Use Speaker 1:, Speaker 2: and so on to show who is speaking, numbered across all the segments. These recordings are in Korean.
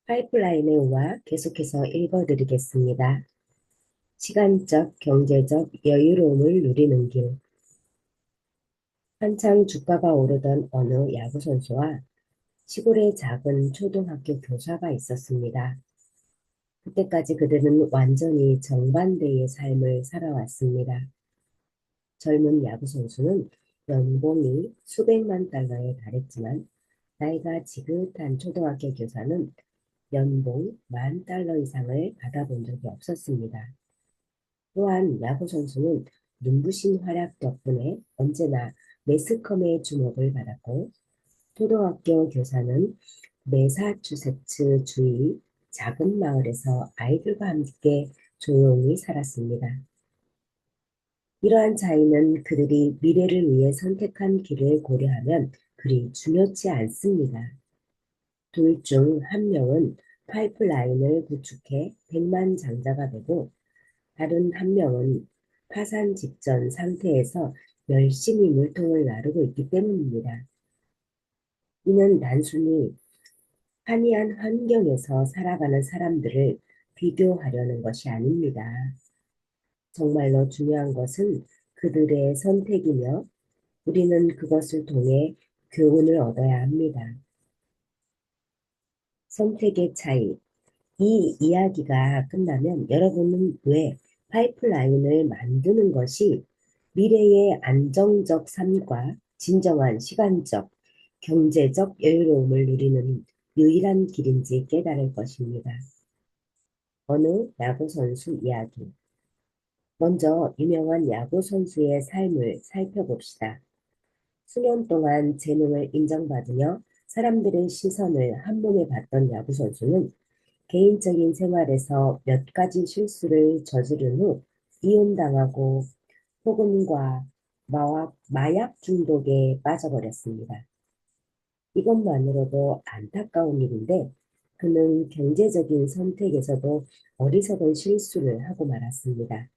Speaker 1: 파이프라인의 우화 계속해서 읽어드리겠습니다. 시간적, 경제적 여유로움을 누리는 길. 한창 주가가 오르던 어느 야구선수와 시골의 작은 초등학교 교사가 있었습니다. 그때까지 그들은 완전히 정반대의 삶을 살아왔습니다. 젊은 야구선수는 연봉이 수백만 달러에 달했지만 나이가 지긋한 초등학교 교사는 연봉 10,000달러 이상을 받아본 적이 없었습니다. 또한 야구 선수는 눈부신 활약 덕분에 언제나 매스컴의 주목을 받았고, 초등학교 교사는 매사추세츠 주의 작은 마을에서 아이들과 함께 조용히 살았습니다. 이러한 차이는 그들이 미래를 위해 선택한 길을 고려하면 그리 중요치 않습니다. 둘 중 한 명은 파이프라인을 구축해 백만장자가 되고, 다른 한 명은 파산 직전 상태에서 열심히 물통을 나르고 있기 때문입니다. 이는 단순히 한이한 환경에서 살아가는 사람들을 비교하려는 것이 아닙니다. 정말로 중요한 것은 그들의 선택이며 우리는 그것을 통해 교훈을 얻어야 합니다. 선택의 차이. 이 이야기가 끝나면 여러분은 왜 파이프라인을 만드는 것이 미래의 안정적 삶과 진정한 시간적, 경제적 여유로움을 누리는 유일한 길인지 깨달을 것입니다. 어느 야구선수 이야기. 먼저 유명한 야구선수의 삶을 살펴봅시다. 수년 동안 재능을 인정받으며 사람들의 시선을 한 몸에 받던 야구선수는 개인적인 생활에서 몇 가지 실수를 저지른 후 이혼당하고 폭언과 마약 중독에 빠져버렸습니다. 이것만으로도 안타까운 일인데 그는 경제적인 선택에서도 어리석은 실수를 하고 말았습니다.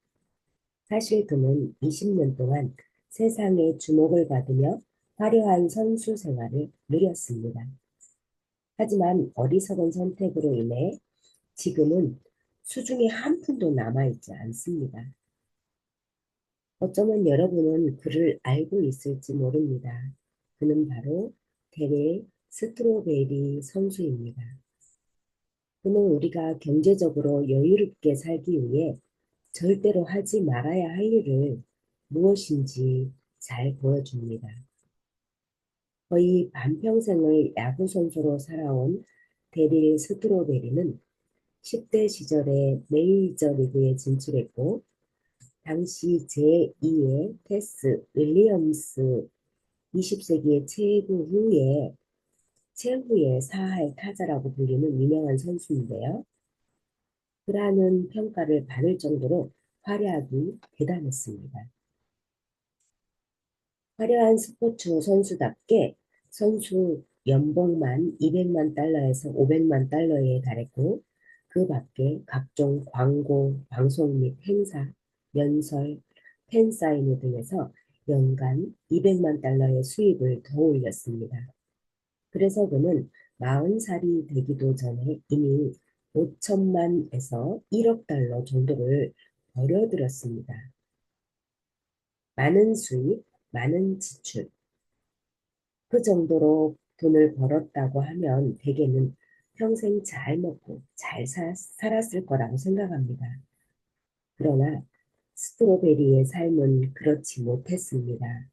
Speaker 1: 사실 그는 20년 동안 세상의 주목을 받으며 화려한 선수 생활을 누렸습니다. 하지만 어리석은 선택으로 인해 지금은 수중에 한 푼도 남아있지 않습니다. 어쩌면 여러분은 그를 알고 있을지 모릅니다. 그는 바로 데릴 스트로베리 선수입니다. 그는 우리가 경제적으로 여유롭게 살기 위해 절대로 하지 말아야 할 일을 무엇인지 잘 보여줍니다. 거의 반평생을 야구선수로 살아온 데릴 스트로베리는 10대 시절에 메이저리그에 진출했고 당시 제2의 테스 윌리엄스 20세기의 최후의 사할 타자라고 불리는 유명한 선수인데요. 그라는 평가를 받을 정도로 활약이 대단했습니다. 화려한 스포츠 선수답게 선수 연봉만 200만 달러에서 500만 달러에 달했고 그 밖에 각종 광고, 방송 및 행사, 연설, 팬사인회 등에서 연간 200만 달러의 수입을 더 올렸습니다. 그래서 그는 40살이 되기도 전에 이미 5천만에서 1억 달러 정도를 벌여들였습니다. 많은 수입, 많은 지출. 그 정도로 돈을 벌었다고 하면 대개는 평생 잘 먹고 잘 살았을 거라고 생각합니다. 그러나 스트로베리의 삶은 그렇지 못했습니다.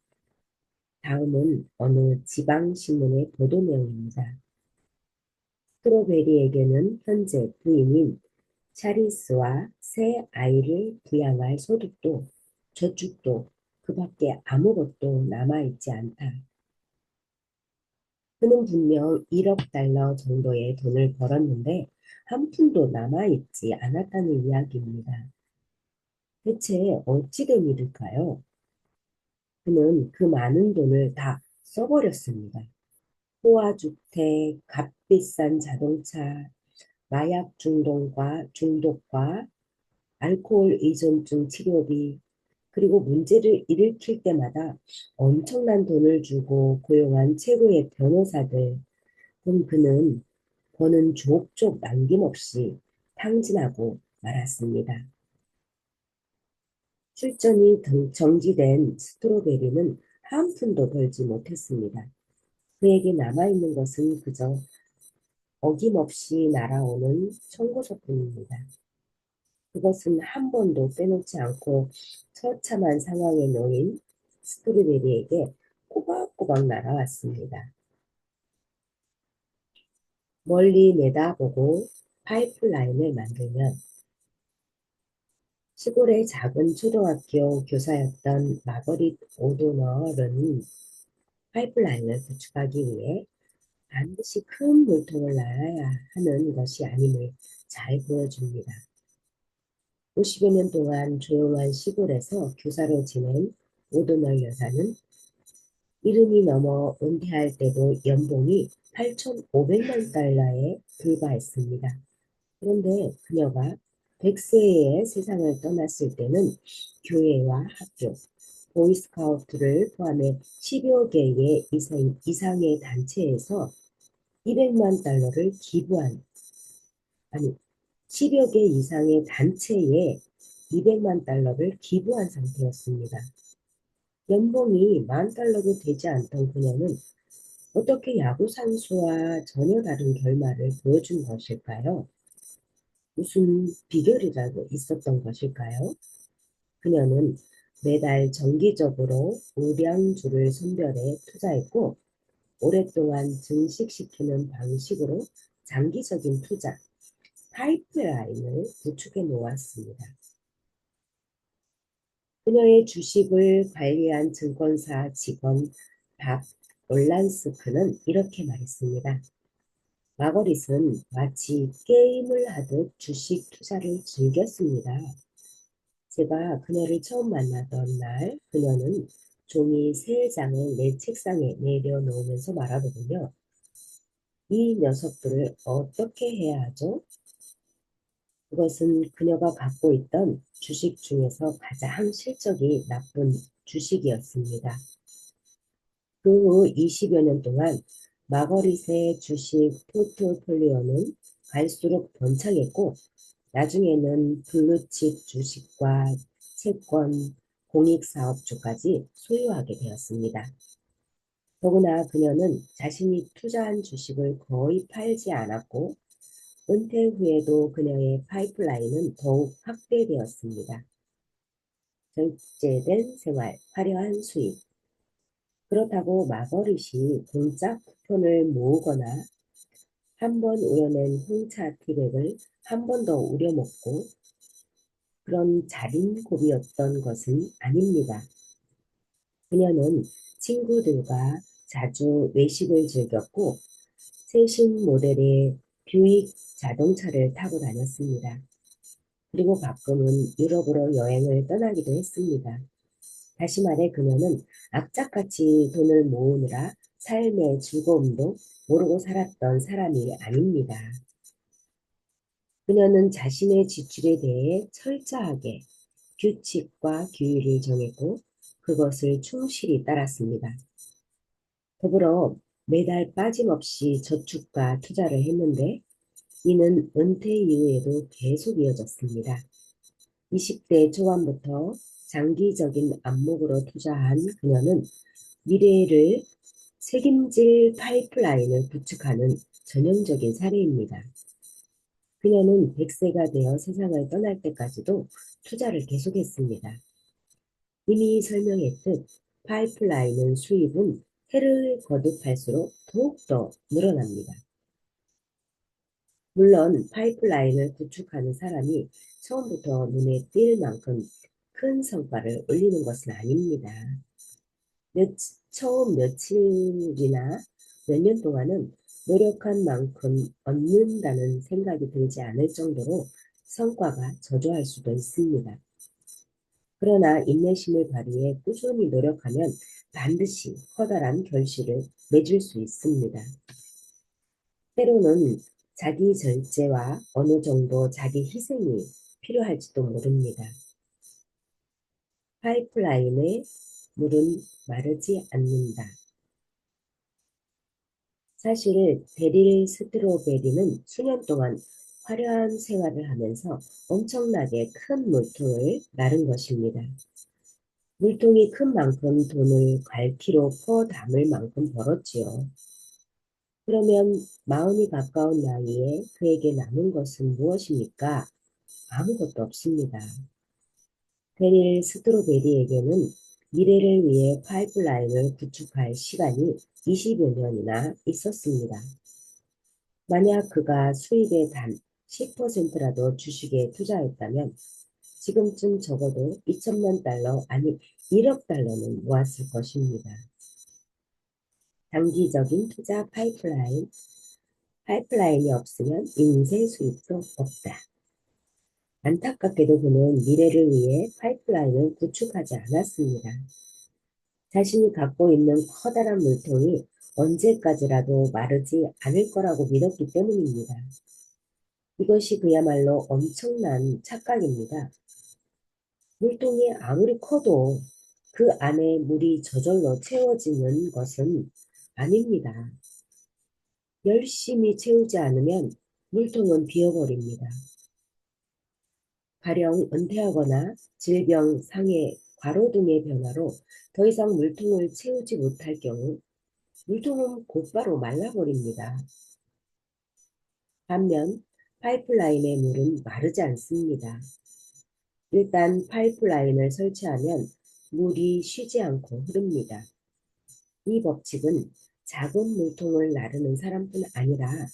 Speaker 1: 다음은 어느 지방신문의 보도 내용입니다. 스트로베리에게는 현재 부인인 샤리스와 새 아이를 부양할 소득도 저축도 그 밖에 아무것도 남아있지 않다. 그는 분명 1억 달러 정도의 돈을 벌었는데 한 푼도 남아있지 않았다는 이야기입니다. 대체 어찌 된 일일까요? 그는 그 많은 돈을 다 써버렸습니다. 호화주택, 값비싼 자동차, 마약 중독과 알코올 의존증 치료비, 그리고 문제를 일으킬 때마다 엄청난 돈을 주고 고용한 최고의 변호사들, 그는 버는 족족 남김없이 탕진하고 말았습니다. 출전이 정지된 스트로베리는 한 푼도 벌지 못했습니다. 그에게 남아있는 것은 그저 어김없이 날아오는 청고서뿐입니다. 그것은 한 번도 빼놓지 않고 처참한 상황에 놓인 스트로베리에게 꼬박꼬박 날아왔습니다. 멀리 내다보고 파이프라인을 만들면 시골의 작은 초등학교 교사였던 마거릿 오도널은 파이프라인을 구축하기 위해 반드시 큰 물통을 날아야 하는 것이 아님을 잘 보여줍니다. 50여 년 동안 조용한 시골에서 교사로 지낸 오도널 여사는 이른이 넘어 은퇴할 때도 연봉이 8,500만 달러에 불과했습니다. 그런데 그녀가 100세에 세상을 떠났을 때는 교회와 학교, 보이스카우트를 포함해 10여 개의 이상의 단체에서 200만 달러를 기부한, 아니, 10여 개 이상의 단체에 200만 달러를 기부한 상태였습니다. 연봉이 10,000달러도 되지 않던 그녀는 어떻게 야구 선수와 전혀 다른 결말을 보여준 것일까요? 무슨 비결이라도 있었던 것일까요? 그녀는 매달 정기적으로 우량주를 선별해 투자했고 오랫동안 증식시키는 방식으로 장기적인 투자, 파이프라인을 구축해 놓았습니다. 그녀의 주식을 관리한 증권사 직원 밥 올란스크는 이렇게 말했습니다. 마거릿은 마치 게임을 하듯 주식 투자를 즐겼습니다. 제가 그녀를 처음 만나던 날 그녀는 종이 3장을 내 책상에 내려놓으면서 말하더군요. 이 녀석들을 어떻게 해야 하죠? 그것은 그녀가 갖고 있던 주식 중에서 가장 실적이 나쁜 주식이었습니다. 그 후 20여 년 동안 마거릿의 주식 포트폴리오는 갈수록 번창했고 나중에는 블루칩 주식과 채권, 공익사업주까지 소유하게 되었습니다. 더구나 그녀는 자신이 투자한 주식을 거의 팔지 않았고 은퇴 후에도 그녀의 파이프라인은 더욱 확대되었습니다. 절제된 생활, 화려한 수입. 그렇다고 마거릿이 공짜 쿠폰을 모으거나 한 번 우려낸 홍차 티백을 한 번 더 우려먹고 그런 자린고비였던 것은 아닙니다. 그녀는 친구들과 자주 외식을 즐겼고 최신 모델의 뷰익 자동차를 타고 다녔습니다. 그리고 가끔은 유럽으로 여행을 떠나기도 했습니다. 다시 말해 그녀는 악착같이 돈을 모으느라 삶의 즐거움도 모르고 살았던 사람이 아닙니다. 그녀는 자신의 지출에 대해 철저하게 규칙과 규율을 정했고 그것을 충실히 따랐습니다. 더불어 매달 빠짐없이 저축과 투자를 했는데 이는 은퇴 이후에도 계속 이어졌습니다. 20대 초반부터 장기적인 안목으로 투자한 그녀는 미래를 책임질 파이프라인을 구축하는 전형적인 사례입니다. 그녀는 100세가 되어 세상을 떠날 때까지도 투자를 계속했습니다. 이미 설명했듯 파이프라인은 수입은 해를 거듭할수록 더욱더 늘어납니다. 물론 파이프라인을 구축하는 사람이 처음부터 눈에 띌 만큼 큰 성과를 올리는 것은 아닙니다. 처음 며칠이나 몇 년 동안은 노력한 만큼 얻는다는 생각이 들지 않을 정도로 성과가 저조할 수도 있습니다. 그러나 인내심을 발휘해 꾸준히 노력하면 반드시 커다란 결실을 맺을 수 있습니다. 때로는 자기 절제와 어느 정도 자기 희생이 필요할지도 모릅니다. 파이프라인에 물은 마르지 않는다. 사실 데릴 스트로베리는 수년 동안 화려한 생활을 하면서 엄청나게 큰 물통을 나른 것입니다. 물통이 큰 만큼 돈을 갈피로 퍼 담을 만큼 벌었지요. 그러면 마흔이 가까운 나이에 그에게 남은 것은 무엇입니까? 아무것도 없습니다. 데릴 스트로베리에게는 미래를 위해 파이프라인을 구축할 시간이 20여 년이나 있었습니다. 만약 그가 수입의 단 10%라도 주식에 투자했다면 지금쯤 적어도 2천만 달러, 아니 1억 달러는 모았을 것입니다. 단기적인 투자 파이프라인이 없으면 인생 수입도 없다. 안타깝게도 그는 미래를 위해 파이프라인을 구축하지 않았습니다. 자신이 갖고 있는 커다란 물통이 언제까지라도 마르지 않을 거라고 믿었기 때문입니다. 이것이 그야말로 엄청난 착각입니다. 물통이 아무리 커도 그 안에 물이 저절로 채워지는 것은 아닙니다. 열심히 채우지 않으면 물통은 비어버립니다. 가령 은퇴하거나 질병, 상해, 과로 등의 변화로 더 이상 물통을 채우지 못할 경우 물통은 곧바로 말라버립니다. 반면 파이프라인의 물은 마르지 않습니다. 일단 파이프라인을 설치하면 물이 쉬지 않고 흐릅니다. 이 법칙은 작은 물통을 나르는 사람뿐 아니라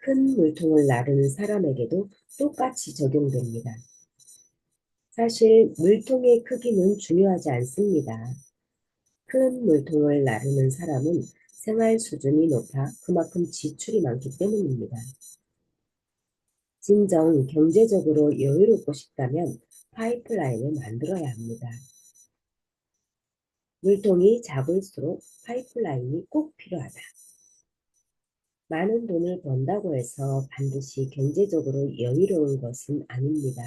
Speaker 1: 큰 물통을 나르는 사람에게도 똑같이 적용됩니다. 사실 물통의 크기는 중요하지 않습니다. 큰 물통을 나르는 사람은 생활 수준이 높아 그만큼 지출이 많기 때문입니다. 진정 경제적으로 여유롭고 싶다면 파이프라인을 만들어야 합니다. 물통이 작을수록 파이프라인이 꼭 필요하다. 많은 돈을 번다고 해서 반드시 경제적으로 여유로운 것은 아닙니다.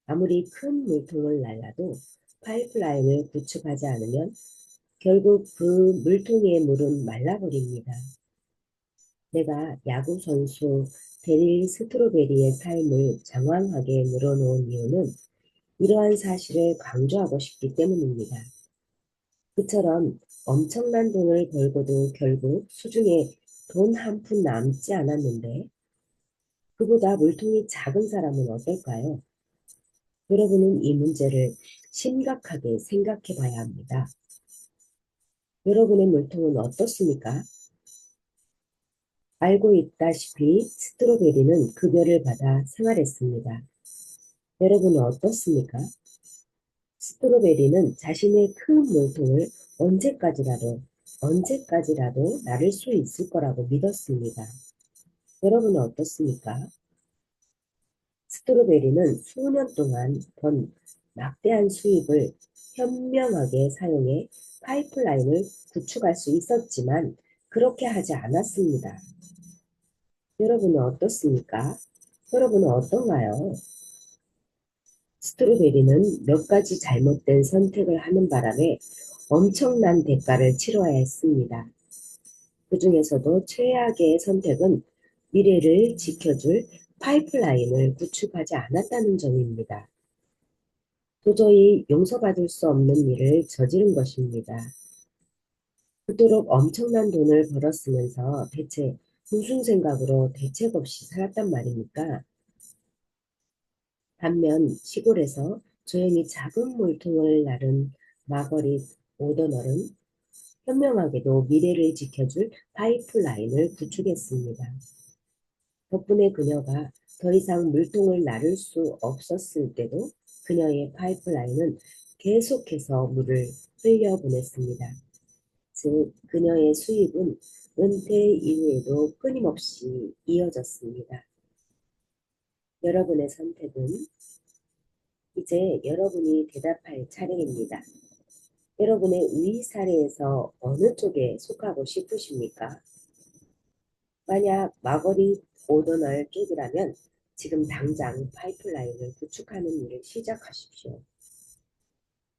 Speaker 1: 아무리 큰 물통을 날라도 파이프라인을 구축하지 않으면 결국 그 물통의 물은 말라버립니다. 내가 야구 선수 데릴 스트로베리의 삶을 장황하게 늘어놓은 이유는 이러한 사실을 강조하고 싶기 때문입니다. 그처럼 엄청난 돈을 벌고도 결국 수중에 돈 한 푼 남지 않았는데 그보다 물통이 작은 사람은 어떨까요? 여러분은 이 문제를 심각하게 생각해 봐야 합니다. 여러분의 물통은 어떻습니까? 알고 있다시피 스트로베리는 급여를 받아 생활했습니다. 여러분은 어떻습니까? 스트로베리는 자신의 큰 물통을 언제까지라도 나를 수 있을 거라고 믿었습니다. 여러분은 어떻습니까? 스트로베리는 수년 동안 번 막대한 수입을 현명하게 사용해 파이프라인을 구축할 수 있었지만 그렇게 하지 않았습니다. 여러분은 어떻습니까? 여러분은 어떤가요? 스트로베리는 몇 가지 잘못된 선택을 하는 바람에 엄청난 대가를 치러야 했습니다. 그 중에서도 최악의 선택은 미래를 지켜줄 파이프라인을 구축하지 않았다는 점입니다. 도저히 용서받을 수 없는 일을 저지른 것입니다. 그토록 엄청난 돈을 벌었으면서 대체 무슨 생각으로 대책 없이 살았단 말입니까? 반면 시골에서 조용히 작은 물통을 나른 마거릿 오더널은 현명하게도 미래를 지켜줄 파이프라인을 구축했습니다. 덕분에 그녀가 더 이상 물통을 나를 수 없었을 때도 그녀의 파이프라인은 계속해서 물을 흘려보냈습니다. 즉, 그녀의 수입은 은퇴 이후에도 끊임없이 이어졌습니다. 여러분의 선택은 이제 여러분이 대답할 차례입니다. 여러분의 위 사례에서 어느 쪽에 속하고 싶으십니까? 만약 마거릿 오더널 쪽이라면 지금 당장 파이프라인을 구축하는 일을 시작하십시오.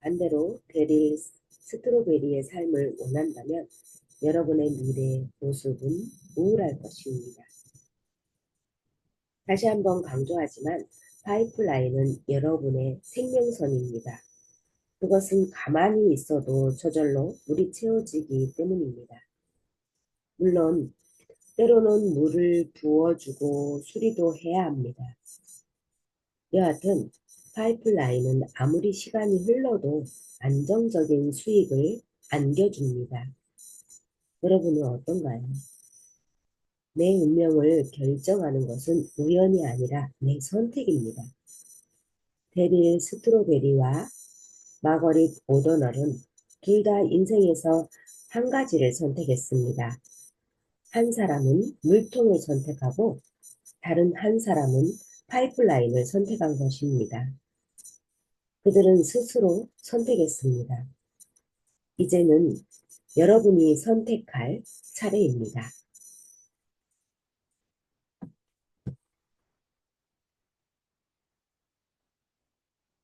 Speaker 1: 반대로 데릴 스트로베리의 삶을 원한다면 여러분의 미래 모습은 우울할 것입니다. 다시 한번 강조하지만 파이프라인은 여러분의 생명선입니다. 그것은 가만히 있어도 저절로 물이 채워지기 때문입니다. 물론 때로는 물을 부어주고 수리도 해야 합니다. 여하튼 파이프라인은 아무리 시간이 흘러도 안정적인 수익을 안겨줍니다. 여러분은 어떤가요? 내 운명을 결정하는 것은 우연이 아니라 내 선택입니다. 데릴 스트로베리와 마거릿 오더널은 둘 다 인생에서 한 가지를 선택했습니다. 한 사람은 물통을 선택하고 다른 한 사람은 파이프라인을 선택한 것입니다. 그들은 스스로 선택했습니다. 이제는 여러분이 선택할 차례입니다.